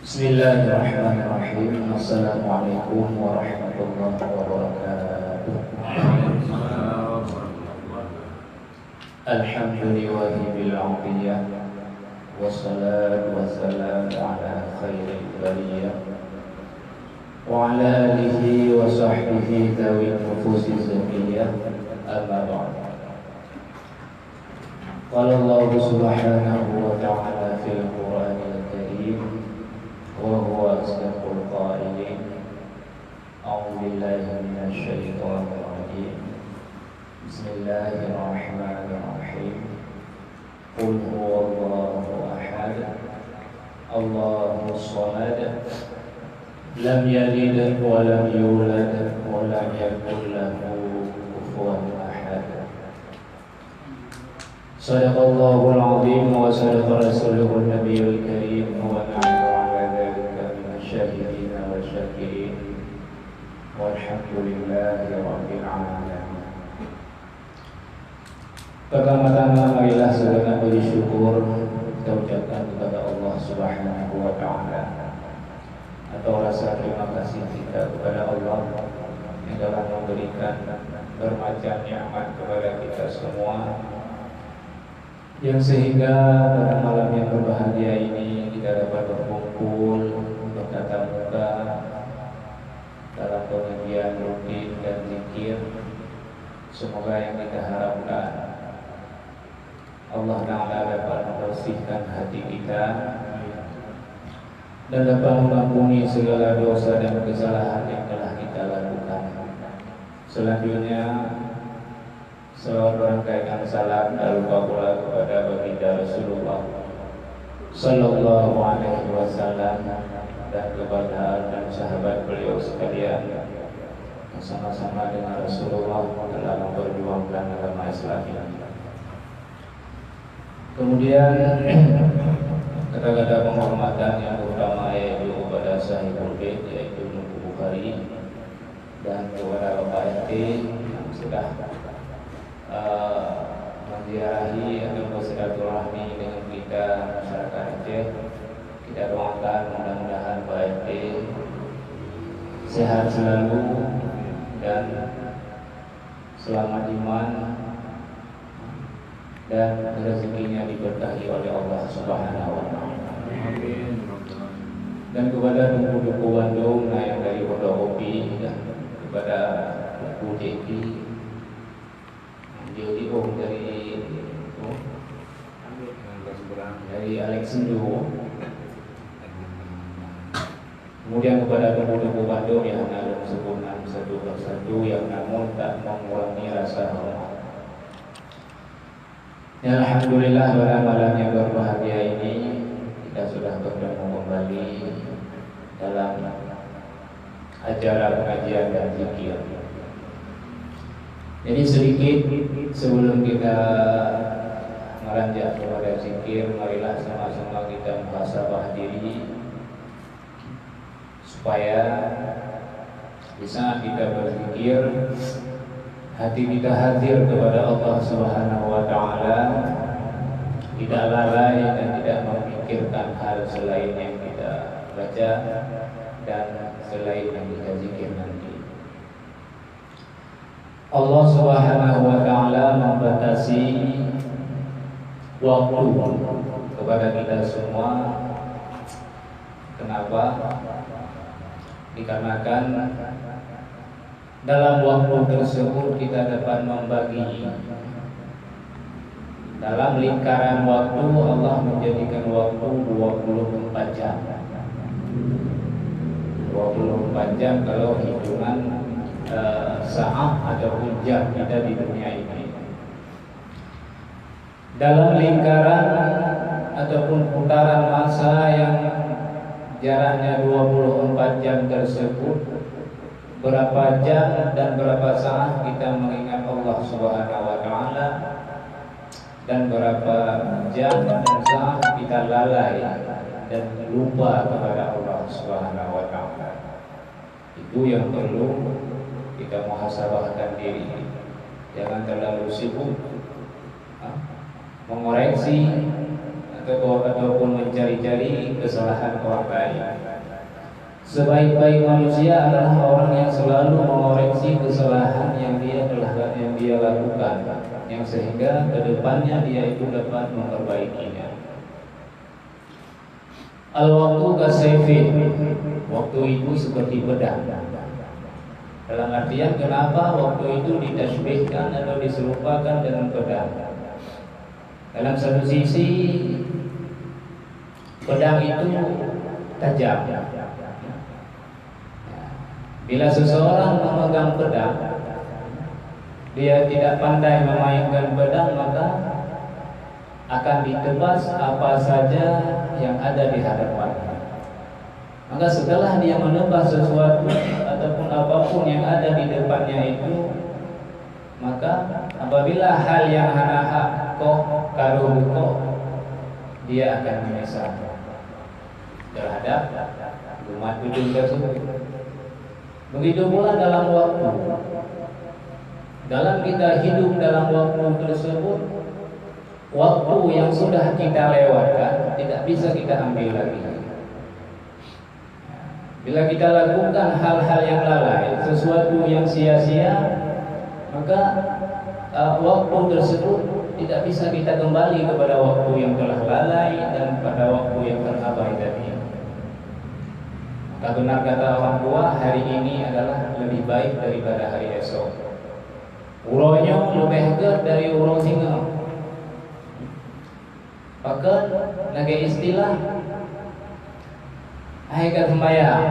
Bismillahirrahmanirrahim. Assalamualaikum warahmatullahi wabarakatuh. Alhamdulillahi bil afiyah wassalatu wassalamu ala khairil bariyah wa ala alihi wa sahbihi dzawil nufusi zakiyah. Amma ba'd. Qala Allah subhanahu wa ta'ala fil Qur'anil Karim wa huwa asdaqul qailin. A'udzu billahi minasy syaithanir rajim. Bismillahirrahmanirrahim. Qul huwallahu ahad, Allahus samad, lam yalid wa lam yulad wa lam yakul lahu kufuwan ahad. Sadaqallahul azim wa sadaqa rasuluhun nabiyul karim wa nahnu ala dzalika minasy syahidin wa syakirin. Walhamdulillahi rabbil alamin. Pertama-tama marilah segala puji syukur kita ucapkan kepada Allah Subhanahu wa taala atau rasa terima kasih kita kepada Allah yang telah memberikan bermacam nikmat kepada kita semua, yang sehingga pada malam yang berbahagia ini kita dapat berkumpul bertatap muka dalam pengajian rutin dan zikir. Semoga yang kita harapkan Allah Ta'ala dapat membersihkan hati kita dan dapat mengampuni segala dosa dan kesalahan yang telah kita lakukan. Selanjutnya selawat berangkaikan salam dan lupa pula kepada baginda Rasulullah Sallallahu Alaihi Wasallam dan kepada dan sahabat beliau sekalian yang sama-sama dengan Rasulullah dalam memperjuangkan agama Islam ini. Kemudian kata-kata penghormatan yang utama yaitu kepada Sahibul Bait yaitu Nubu Bukhari dan kepada Bapak RT yang sudah menziarahi atau bersilaturahmi dengan kita masyarakat Aceh. Kita doakan mudah-mudahan Pak RT sehat selalu dan selamat iman dan rezekinya diberkahi oleh Allah Subhanahu wa taala. Amin. Dan kepada duku-duku Bandung yang dari Pondokopi dan kepada duku Jeki jadi dari Alexandro. Kemudian kepada duku-duku Bandung yang ada sempurna satu persatu yang namun tak mengurangi rasa hormat. Ya, alhamdulillah pada malam yang berbahagia ini kita sudah bertemu kembali dalam acara pengajian dan zikir. Jadi sedikit sebelum kita melanjut kepada zikir, marilah sama-sama kita muhasabah diri supaya di saat kita berzikir hati kita hadir kepada Allah Subhanahu wa taala, tidak lalai dan tidak memikirkan hal selain yang kita baca dan selain yang kita zikir nanti. Allah Subhanahu wa taala membatasi waktu kepada kita semua. Kenapa? Dikarenakan dalam waktu tersebut kita dapat membagi. Dalam lingkaran waktu Allah menjadikan waktu 24 jam. 24 jam kalau hitungan saat ataupun jam kita di dunia ini. Dalam lingkaran ataupun putaran masa yang jaraknya 24 jam tersebut, berapa jam dan berapa saat kita mengingat Allah Subhanahu wa taala dan berapa jam dan saat kita lalai dan lupa kepada Allah Subhanahu wa taala. Itu yang perlu kita muhasabahkan diri. Jangan terlalu sibuk mengoreksi ataupun mencari-cari kesalahan orang lain. Sebaik-baik manusia adalah orang yang selalu mengoreksi kesalahan yang dia lakukan, yang sehingga kedepannya dia itu dapat memperbaikinya. Al-waktu kasayfin, waktu itu seperti pedang. Dalam artian kenapa waktu itu ditasbihkan atau diserupakan dengan pedang? Dalam satu sisi pedang itu tajam. Bila seseorang memegang pedang, dia tidak pandai memainkan pedang, maka akan ditebas apa saja yang ada di hadapannya. Maka setelah dia menebas sesuatu ataupun apapun yang ada di depannya itu, maka apabila hal yang hanaha koh karuh dia akan menyesal terhadap umat ujung tersebut. Begitu pula dalam waktu. Dalam kita hidup dalam waktu tersebut, waktu yang sudah kita lewatkan tidak bisa kita ambil lagi. Bila kita lakukan hal-hal yang lalai, sesuatu yang sia-sia, maka waktu tersebut tidak bisa kita kembali kepada waktu yang telah lalai dan pada waktu yang terabaikan tadi. Maka benar kata orang tua, hari ini adalah lebih baik daripada hari esok. Uronya lebih ger dari uro singa. Maka lagi istilah hai kat sembahyang,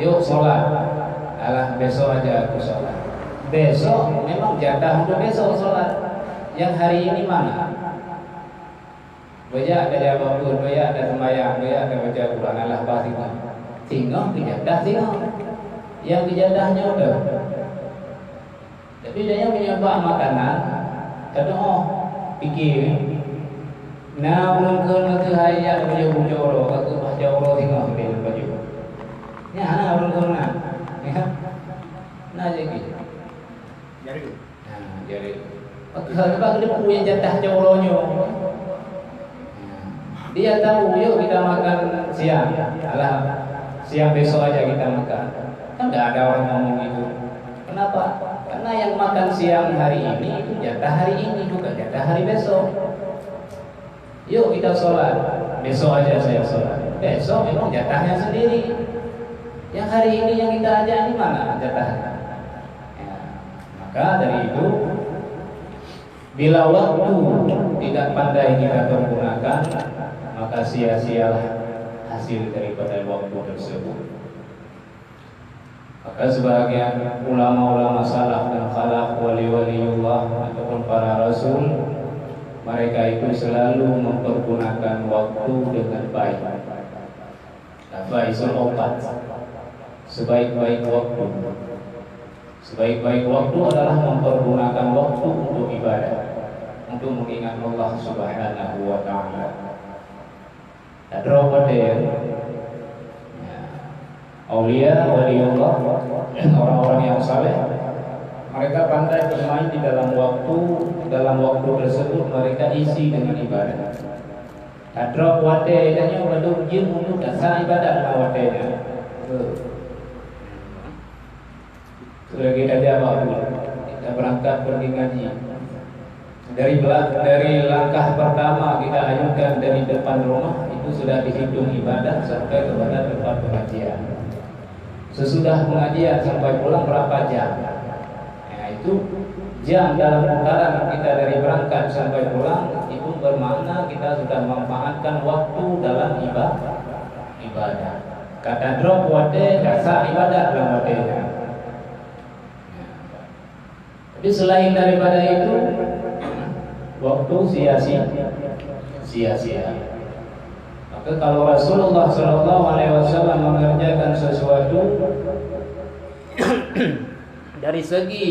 yuk sholat. Alah besok aja aku sholat. Besok memang jatah untuk besok sholat. Yang hari ini mana? Banyak ada jawab pun, banyak ada sembahyang, banyak ada baca Quran. Alah pasti tinggal kejadah tinggal. Yang kejadahnya udah. Tapi dia menyebab makanan. Kata pikir. Nah, ulun ke hayat baju bujoro, aku baca oro tinggal di baju. Ya, ulun ke ya. Nah jadi. Jadi. Nah, jadi. Sebab dia punya jatah jauronyo. Dia tahu, yuk kita makan siang. Alah, siang besok aja kita makan. Kan tidak ada orang ngomong itu. Kenapa? Karena yang makan siang hari ini itu jatah hari ini, bukan jatah hari besok. Yuk kita sholat. Besok aja saya sholat. Besok memang jatahnya sendiri. Yang hari ini yang kita ajak ini mana jatahnya? Ya, maka dari itu, bila waktu tidak pandai kita pergunakan, maka sia-sialah hasil daripada waktu tersebut. Maka sebagian ulama-ulama salaf dan khalaf, wali-waliullah ataupun para rasul, mereka itu selalu mempergunakan waktu dengan baik. Faisul obat, sebaik-baik waktu. Sebaik-baik waktu adalah mempergunakan waktu untuk ibadah, untuk mengingat Allah Subhanahu wa ta'ala. Aulia, waliullah, orang-orang yang saleh, mereka pandai bermain di dalam waktu tersebut mereka isi dengan ibadah. Adrok wate tanya badung jin untuk dasar ibadah watenya. Sudah kita jawab, kita berangkat pergi ngaji. Dari langkah pertama kita ayunkan dari depan rumah itu sudah dihitung ibadah sampai kepada tempat pengajian. Sesudah pengajian sampai pulang berapa jam? Nah itu jam dalam putaran kita dari berangkat sampai pulang itu bermakna kita sudah memanfaatkan waktu dalam ibadah. Kata drop wate dasar ibadah dalam watenya. Tapi selain daripada itu, waktu sia-sia. Maka kalau Rasulullah SAW mengerjakan sesuatu dari segi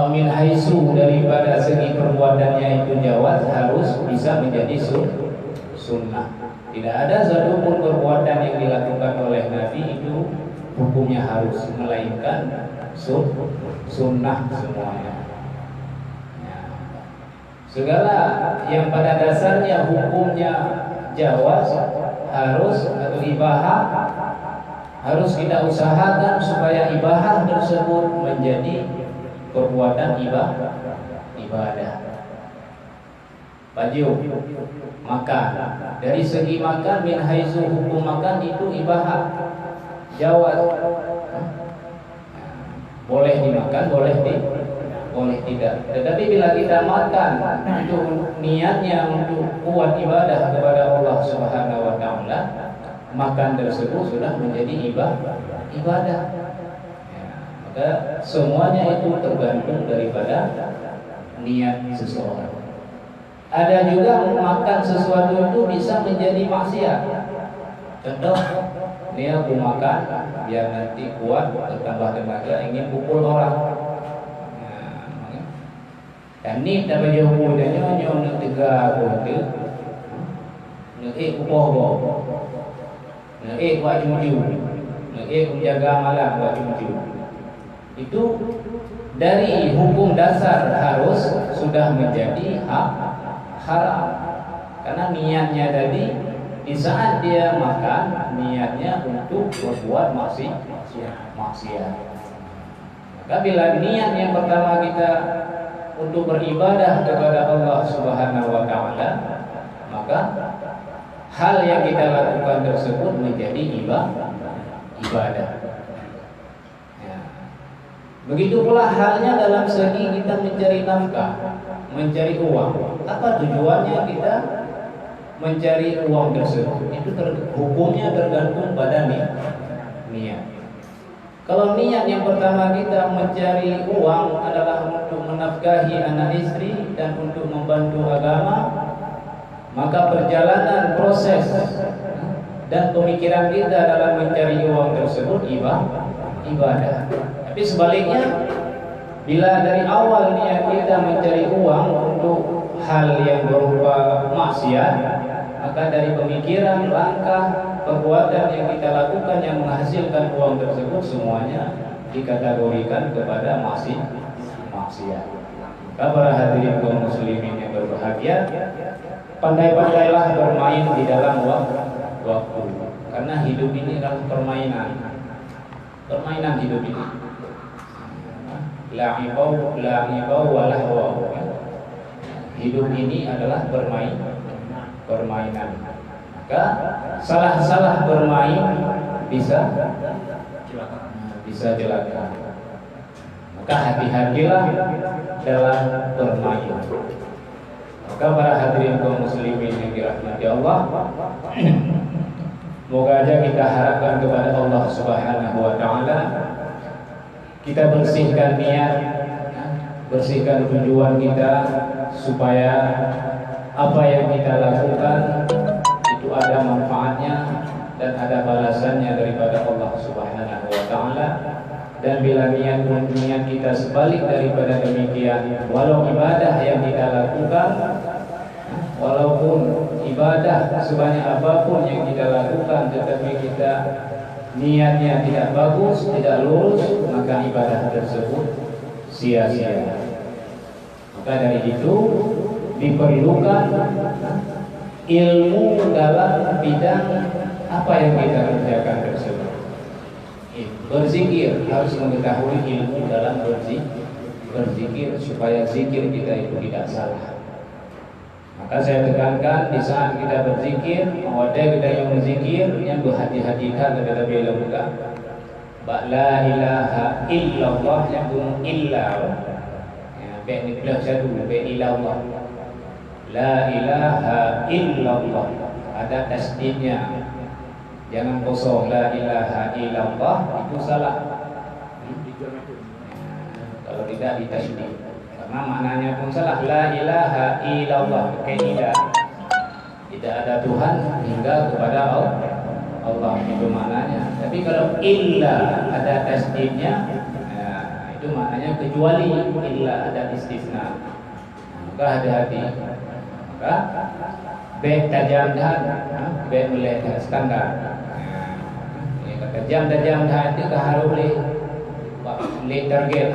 min haisu daripada segi perbuatannya itu jawaz, harus bisa menjadi sunnah. Tidak ada satupun perbuatan yang dilakukan oleh Nabi itu hukumnya harus, melainkan sunnah semuanya. Segala yang pada dasarnya hukumnya jawaz, harus atau ibahah, harus kita usahakan supaya ibahah tersebut menjadi perbuatan ibadah. Baju, makan. Dari segi makan, min haitsu hukum makan itu ibahah, jawaz. Boleh dimakan, boleh tidak. Tetapi bila kita makan untuk niatnya untuk kuat ibadah kepada Allah Subhanahu wa taala, makan tersebut sudah menjadi ibadah. Ya, maka semuanya itu tergantung daripada niat seseorang. Ada juga makan sesuatu itu bisa menjadi maksiat. Contoh, ini aku makan biar nanti kuat, bertambah tenaga, ingin pukul orang. Dan ni tak bagi hukum dia nyonya nak tegak pun tu. Nak kupoh. Nak buat jujur. Nak menjaga malam buat jujur. Itu dari hukum dasar harus sudah menjadi haram. Karena niatnya tadi di saat dia makan niatnya untuk berbuat maksiat. Maka bila niat yang pertama kita untuk beribadah kepada Allah Subhanahu wa taala, maka hal yang kita lakukan tersebut menjadi ibadah. Ya. Begitu pula halnya dalam segi kita mencari nafkah, mencari uang. Apa tujuannya kita mencari uang tersebut? Itu hukumnya tergantung pada niat. Kalau niat yang pertama kita mencari uang adalah untuk menafkahi anak istri dan untuk membantu agama, maka perjalanan proses dan pemikiran kita dalam mencari uang tersebut ibadah. Tapi sebaliknya, bila dari awal niat kita mencari uang untuk hal yang berupa maksiat, maka dari pemikiran, langkah, perbuatan yang kita lakukan yang menghasilkan uang tersebut semuanya dikategorikan kepada maksiat. Para hadirin kaum muslimin yang berbahagia, pandai-pandailah bermain di dalam waktu. Karena hidup ini adalah permainan hidup ini. La'ibau wa lahwa. Hidup ini adalah permainan. Maka salah bermain bisa celaka. Maka hati-hatilah dalam bermain. Maka para hadirin kaum muslimin yang dirahmati Allah, semoga aja kita harapkan kepada Allah Subhanahu wa taala, kita bersihkan niat, bersihkan tujuan kita supaya apa yang kita lakukan itu ada manfaatnya dan ada balasannya daripada Allah Subhanahu wa taala. Dan bila niat kita sebalik daripada demikian, walau ibadah yang kita lakukan, walaupun ibadah sebanyak apapun yang kita lakukan, tetapi kita niatnya tidak bagus, tidak lurus, maka ibadah tersebut sia-sia. Maka dari itu diperlukan ilmu dalam bidang apa yang kita kerjakan tersebut. Berzikir, harus mengetahui ilmu dalam berzikir supaya zikir kita itu tidak salah. Maka saya tekankan di saat kita berzikir, ada kita yang berzikir yang berhati-hatikan kepada bila buka. La ilaha illallah yang bunuh illa. Baik ni belah satu, baik illallah. La ilaha illallah. Ada tasdidnya. Jangan kosong, la ilaha illallah, itu salah. Kalau tidak ditasydid, karena maknanya pun salah. La ilaha illallah, tidak ada Tuhan hingga kepada Allah, itu maknanya. Tapi kalau illa ada tasydidnya, itu maknanya kecuali, illa ada istisna. Maka hati-hati. Maka baik tajam dan baik mulai standar. Jam dah itu harus boleh target.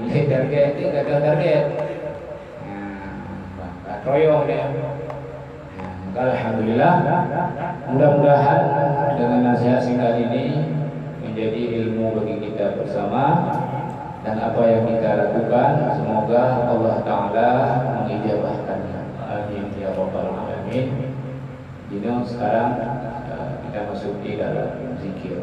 Boleh target itu gagal target. royong deh. Alhamdulillah, mudah-mudahan dengan nasihat singkat ini menjadi ilmu bagi kita bersama, dan apa yang kita lakukan semoga Allah Ta'ala mengijabahkannya. Amin ya rabbal alamin. Jadi sekarang kita masuk di dalam zikir.